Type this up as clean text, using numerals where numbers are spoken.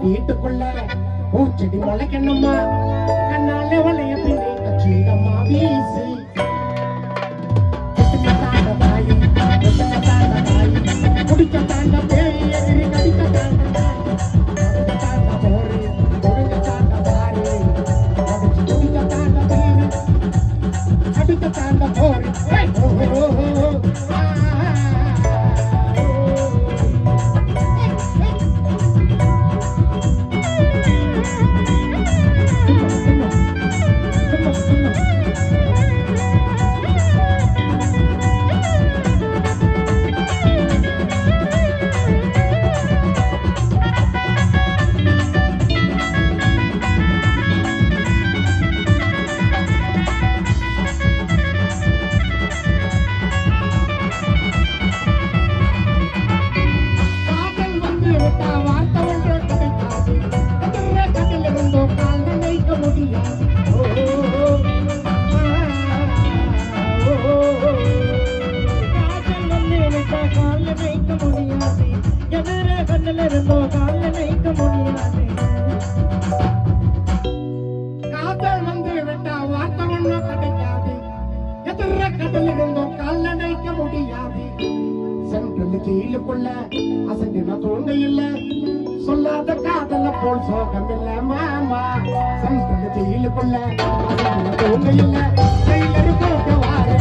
வீட்டுக்குள்ள பூச்செடி முளைக்கணுமா கண்ணால வளைய பின்னே கச்சிதம்மா வீசு குடிக்க தாண்ட பேய் எதிரி கடிக்க தாண்ட தாண்ட போரு கொடுங்க தாண்ட பாரு குடிக்க தாண்ட பேரு கடிக்க தாண்ட போரு காதல் வந்து விட்டா வார்த்தை ஒண்ணும் கிடைக்காது எதிர கடல் இருந்தோம் கால நினைக்க முடியாது சென்ட்ரல் ஜெயிலுக்குள்ள அசங்கின தோங்க இல்ல சொல்லாத காதல போல் சோகம் இல்ல மாமா சென்ட்ரல் ஜெயிலுக்குள்ள அசங்கின தோங்க இல்ல ஜெயிலரு போட்டு வாரு